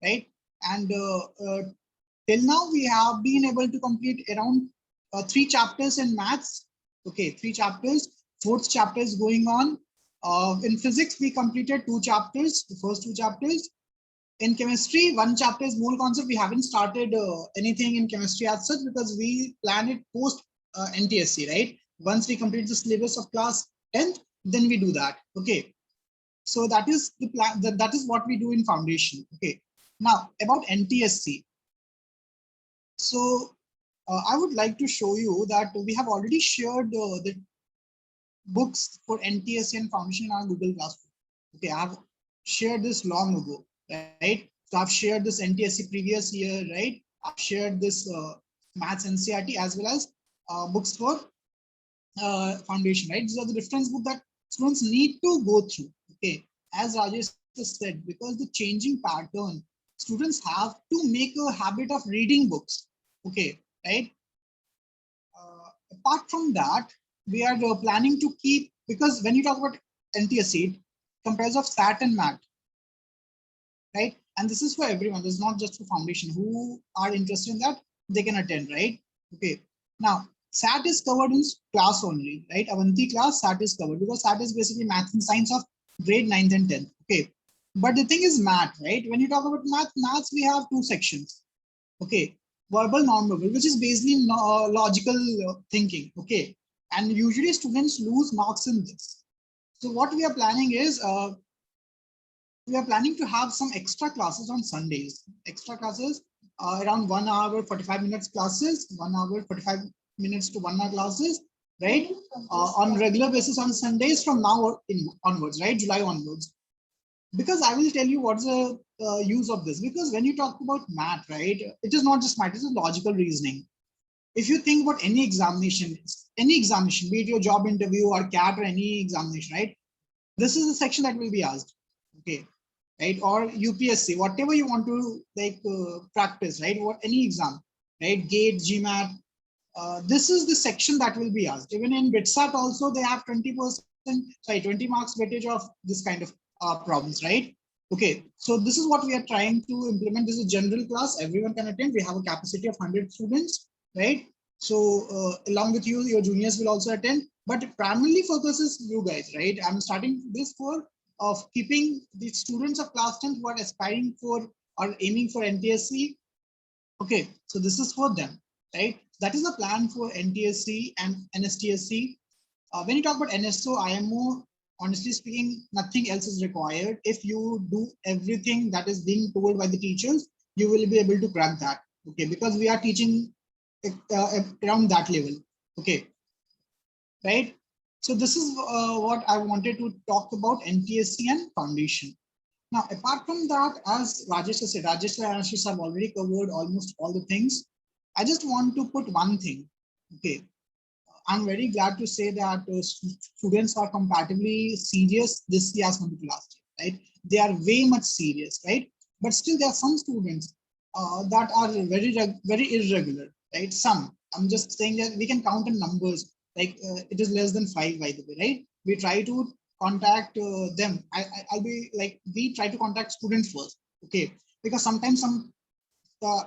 right? And till now, we have been able to complete around 3 chapters in maths. Okay, 3 chapters. 4th chapter is going on. In physics, we completed 2 chapters, the first 2 chapters. In chemistry, 1 chapter is mole concept. We haven't started anything in chemistry as such, because we plan it post NTSC, right? Once we complete the syllabus of class 10th, then we do that. Okay, so that is the plan. That is what we do in foundation. Okay, now about NTSC. So I would like to show you that we have already shared the books for NTSC and foundation in our Google Classroom. Okay, I have shared this long ago, right? So I've shared this NTSC previous year, right? I've shared this maths NCERT as well as books for foundation, right? These are the reference book that students need to go through. Okay, as Rajesh said, because the changing pattern, students have to make a habit of reading books. Okay, right? Apart from that, we are planning to keep, because when you talk about NTSC, it comprises of SAT and MAT, right? And this is for everyone. This is not just for foundation. Who are interested in that, they can attend, right? Okay. Now, SAT is covered in class only, right? Avanti class, SAT is covered, because SAT is basically math and science of grade 9th and 10th. Okay. But the thing is math, right? When you talk about maths, we have 2 sections. Okay. Verbal, non-verbal, which is basically logical thinking. Okay. And usually students lose marks in this. So what we are planning is, we are planning to have some extra classes on Sundays. Extra classes, around 1 hour, 45 minutes classes, 1 hour, 45 minutes to 1 hour classes, right? On regular basis on Sundays from now onwards, right? July onwards. Because I will tell you what's the use of this. Because when you talk about math, right, it is not just math, it is logical reasoning. If you think about any examination, any examination, be it your job interview or CAT or any examination, right? This is the section that will be asked, okay, right? Or UPSC, whatever you want to like practice, right? What any exam, right? GATE, GMAT. This is the section that will be asked. Even in BITSAT also, they have 20%, sorry, 20 marks weightage of this kind of problems, right? Okay, so this is what we are trying to implement. This is a general class, everyone can attend. We have a capacity of 100 students, right? So along with you, your juniors will also attend, but primarily focuses you guys, right? I'm starting this for of keeping the students of class 10 who are aspiring for or aiming for NTSC. Okay, so this is for them, right? That is the plan for NTSC and NSTSC. When you talk about NSO, IMO, honestly speaking, nothing else is required. If you do everything that is being told by the teachers, you will be able to crack that. Okay, because we are teaching around that level. Okay, right? So this is what I wanted to talk about NTSC and foundation. Now, apart from that, as Rajesh has said, Rajesh and Ashish have already covered almost all the things. I just want to put one thing. Okay, I'm very glad to say that students are comparatively serious this year as compared to last year, right? They are way much serious, right? But still, there are some students that are very irregular, right? Some, I'm just saying that we can count in numbers, like it is less than 5, by the way, right? We try to contact them. I'll be like, we try to contact students first, okay? Because sometimes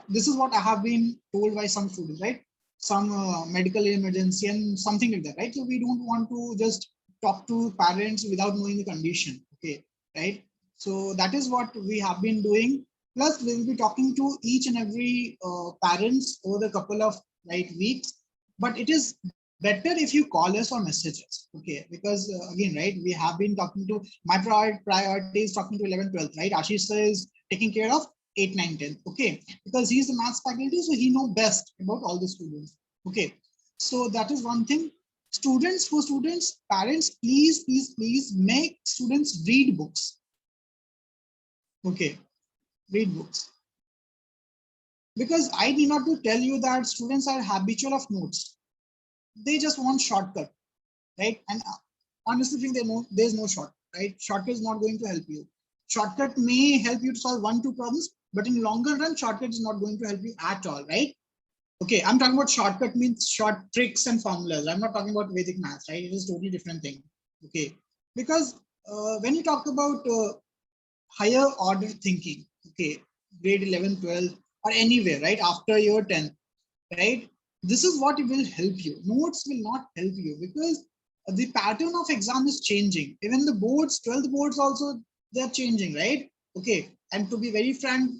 this is what I have been told by some students, right? Some medical emergency and something like that, right? So we don't want to just talk to parents without knowing the condition, okay, right? So that is what we have been doing. Plus, we will be talking to each and every parents over the couple of weeks. But it is better if you call us or message us, okay? Because again, right, we have been talking to my priority is talking to 11th, 12th, right? Ashish is taking care of 8, 9, 10, okay? Because he's the maths faculty, so he knows best about all the students, okay? So that is one thing. Students, parents, please make students read books, okay? Read books. Because I need not to tell you that students are habitual of notes. They just want shortcut, right? And honestly, think there's no shortcut, right? Shortcut is not going to help you. Shortcut may help you to solve 1-2 problems, but in longer run, shortcut is not going to help you at all, right? Okay, I'm talking about shortcut means short tricks and formulas. I'm not talking about Vedic maths, right? It is a totally different thing, okay? Because when you talk about higher order thinking, okay, grade 11, 12, or anywhere, right, after your 10th, right? This is what will help you. Notes will not help you because the pattern of exam is changing. Even the boards, 12th boards also, they're changing, right? Okay, and to be very frank,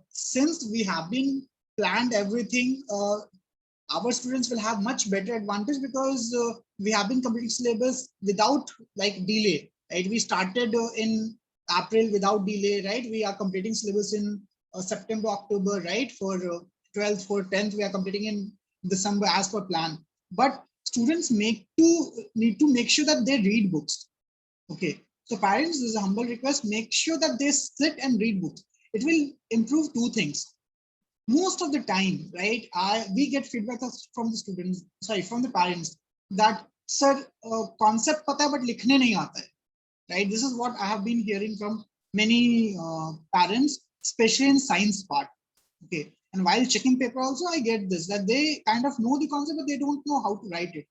since we have been planned everything, our students will have much better advantage because we have been completing syllabus without delay, right? We started in April without delay, right? We are completing syllabus in September, October, right? For 12th, for 10th, we are completing in December as per plan. But students need to make sure that they read books, okay? So parents, this is a humble request, make sure that they sit and read books. It will improve 2 things. Most of the time, right, we get feedback from the students, sorry, from the parents, that sir, concept pata hai, but likhne nahi aata hai, right? This is what I have been hearing from many parents, especially in science part, okay? And while checking paper also, I get this, that they kind of know the concept, but they don't know how to write it.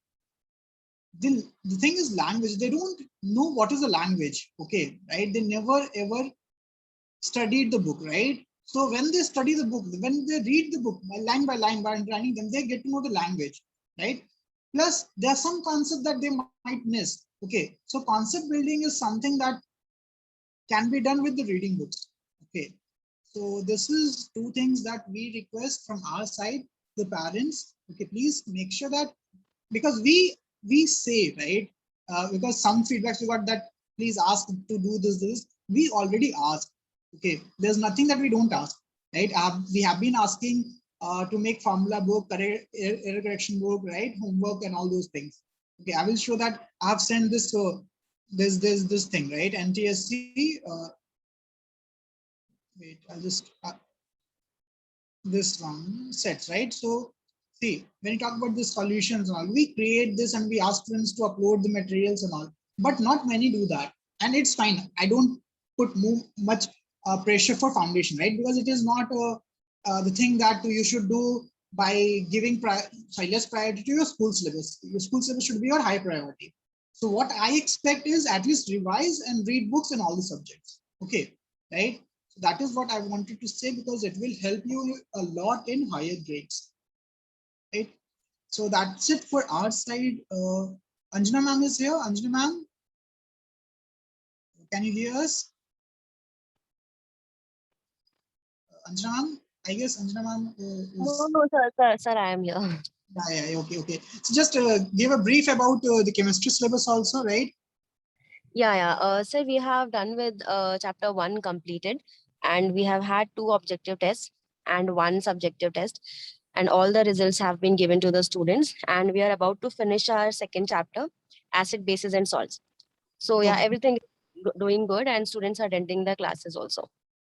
The thing is language, they don't know what is the language, okay, right? They never ever studied the book, right? So when they study the book, when they read the book by line, by understanding them, they get to know the language, right? Plus, there are some concepts that they might miss, okay? So concept building is something that can be done with the reading books, okay? So this is 2 things that we request from our side, the parents, okay? Please make sure that, because we say, right, because some feedbacks we got that please ask to do this, we already asked, okay? There's nothing that we don't ask, right? We have been asking to make formula book, error correction book, right, homework and all those things, okay? I will show that I have sent this, so there's this thing, right? NTSC, wait, I'll just this one sets, right? So See, when you talk about the solutions and all, we create this and we ask students to upload the materials and all, but not many do that. And it's fine. I don't put much pressure for foundation, right? Because it is not the thing that you should do by giving less priority to your school syllabus. Your school syllabus should be your high priority. So what I expect is at least revise and read books in all the subjects. Okay, right? So that is what I wanted to say, because it will help you a lot in higher grades. Right. So that's it for our side. Anjana ma'am is here. Anjana ma'am, can you hear us? Anjana ma'am, I guess Anjana ma'am is. No, sir, I am here. Yeah, okay. So just give a brief about the chemistry syllabus also, right? Yeah. So we have done with chapter 1 completed, and we have had 2 objective tests and 1 subjective test, and all the results have been given to the students, and we are about to finish our second chapter, acid, bases, and salts. So yeah, Okay. everything is doing good, and students are attending the classes also.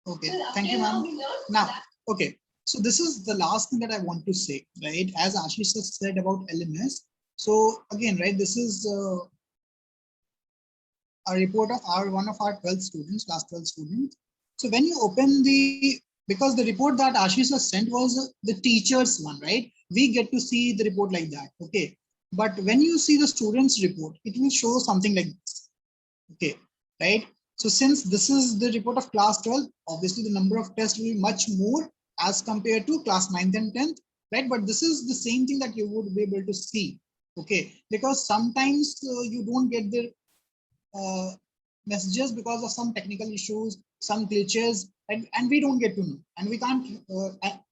Okay, thank you, ma'am. Now, okay, so this is the last thing that I want to say, right? As Ashish has said about LMS. So again, right, this is a report of one of our 12 students, class 12 students. So when you open because the report that Ashish has sent was the teacher's one, right? We get to see the report like that, okay? But when you see the student's report, it will show something like this, okay, right? So since this is the report of class 12, obviously the number of tests will be much more as compared to class 9th and 10th, right? But this is the same thing that you would be able to see, okay? Because sometimes you don't get the messages because of some technical issues, some glitches, and we don't get to know, and we can't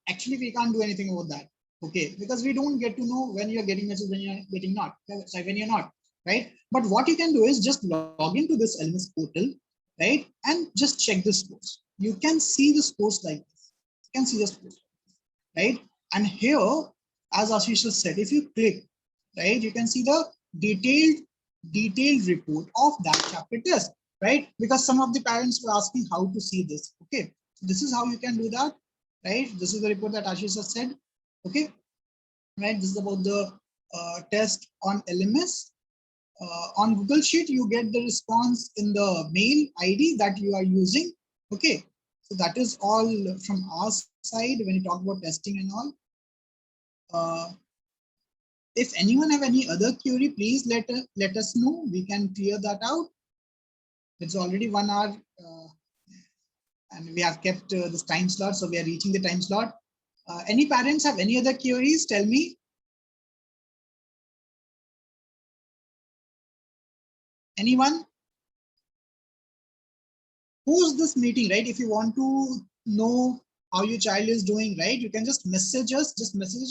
actually we can't do anything about that, okay? Because we don't get to know when you're getting messages, when you're getting not, sorry, when you're not, right? But what you can do is just log into this LMS portal, right, and just check the scores. You can see the scores like this. You can see the scores, right? And here, as Ashish has said, if you click, right, you can see the detailed report of that chapter test, right? Because some of the parents were asking how to see this. Okay, so this is how you can do that, right? This is the report that Ashish has said. Okay, right? This is about the test on LMS. On Google Sheet, you get the response in the mail ID that you are using. Okay, so that is all from our side when you talk about testing and all. If anyone have any other query, please let us know. We can clear that out. It's already 1 hour and we have kept this time slot, so we are reaching the time slot. Any parents have any other queries? Tell me. Anyone? Who's this meeting, right? If you want to know how your child is doing, right, you can just message us,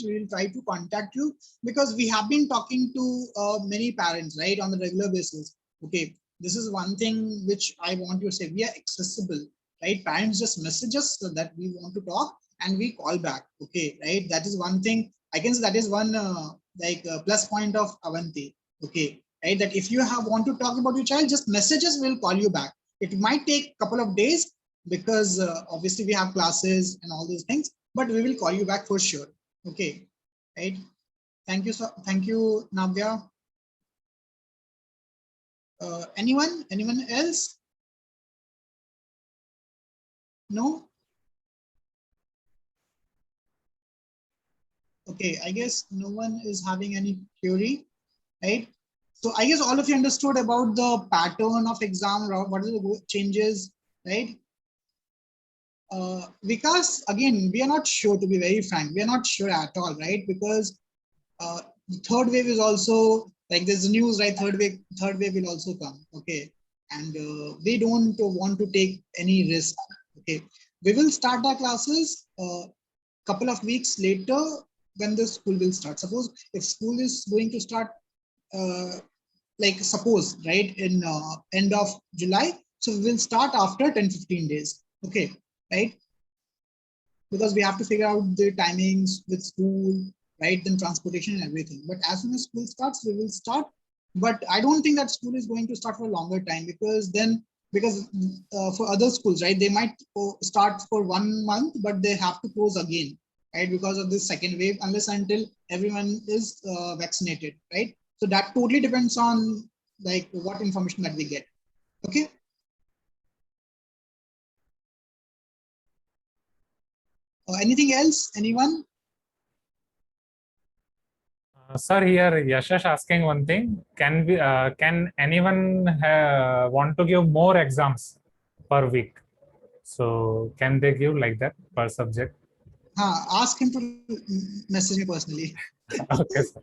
we will try to contact you, because we have been talking to many parents, right, on the regular basis. Okay, this is one thing which I want to say, we are accessible, right? Parents just message us so that we want to talk and we call back. Okay, right, that is one thing I can say, that is one plus point of Avanti. Okay, right, that if you want to talk about your child, just message us, we'll call you back. It might take a couple of days because obviously we have classes and all these things, but we will call you back for sure. Okay, right. Thank you. Thank you, Navya. Anyone else? No? Okay, I guess no one is having any query, right? So I guess all of you understood about the pattern of exam, what are the changes, right? Vikas, again, we are not sure, to be very frank, we are not sure at all, right? Because the third wave is also, like there's news, right? Third wave will also come, okay? And we don't want to take any risk, okay? We will start our classes couple of weeks later when the school will start. Suppose if school is going to start, like suppose, right, in end of July, so we will start after 10-15 days, okay, right? Because we have to figure out the timings with school, right, then transportation and everything. But as soon as school starts, we will start. But I don't think that school is going to start for a longer time, because for other schools, right, they might start for 1 month, but they have to close again, right? Because of this second wave, unless until everyone is vaccinated, right? So that totally depends on like what information that we get. Okay. Anything else? Anyone? Sir, here Yashash asking one thing. Can anyone want to give more exams per week? So can they give like that per subject? Ask him to message me personally. Okay, sir.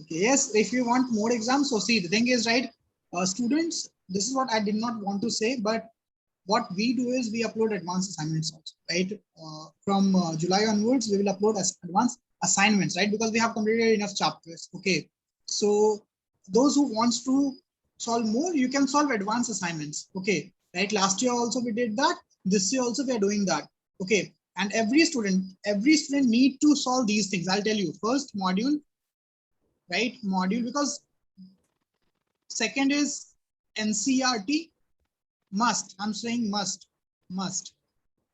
Okay, yes, if you want more exams, so see, the thing is, right, students, this is what I did not want to say, but what we do is we upload advanced assignments also, right? From July onwards, we will upload advanced assignments, right? Because we have completed enough chapters, okay? So those who wants to solve more, you can solve advanced assignments, okay? Right, last year also we did that, this year also we are doing that, okay? And every student need to solve these things. I'll tell you, first module, right? Module, because second is NCERT, must. I'm saying must.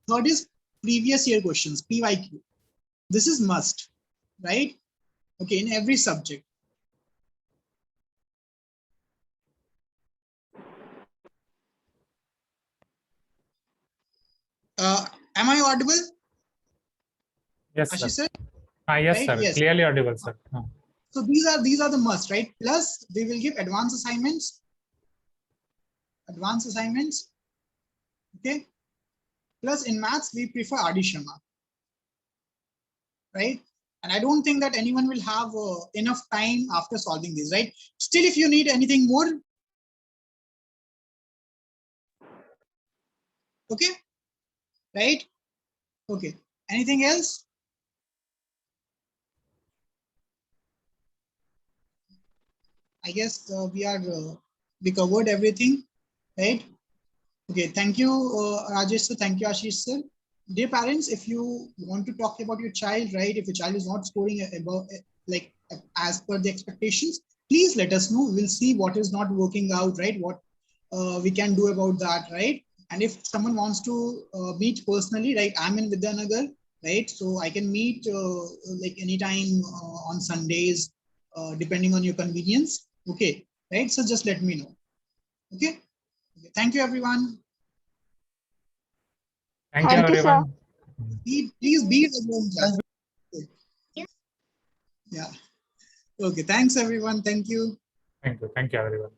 Third is previous year questions, PYQ. This is must, right? Okay, in every subject. Am I audible? Yes, sir. Ashish sir? Yes, Right? sir. Yes. Clearly audible, sir. So these are the must, right? Plus we will give advanced assignments. Okay. Plus in maths, we prefer RD Sharma, right? And I don't think that anyone will have enough time after solving this, right? Still, if you need anything more, okay, right? Okay. Anything else? I guess we covered everything, right? Okay. Thank you, Rajesh sir. Thank you, Ashish sir. Dear parents, if you want to talk about your child, right? If your child is not scoring above, like as per the expectations, please let us know. We'll see what is not working out, right? What we can do about that, right? And if someone wants to meet personally, right? I'm in Vidyanagar, right? So I can meet like anytime on Sundays, depending on your convenience. Okay, right? So just let me know. Okay. Thank you, everyone. Thank you, Thank you, sir. everyone. Please be in the room class. Yeah. Okay. Thanks, everyone. Thank you. Thank you, everyone.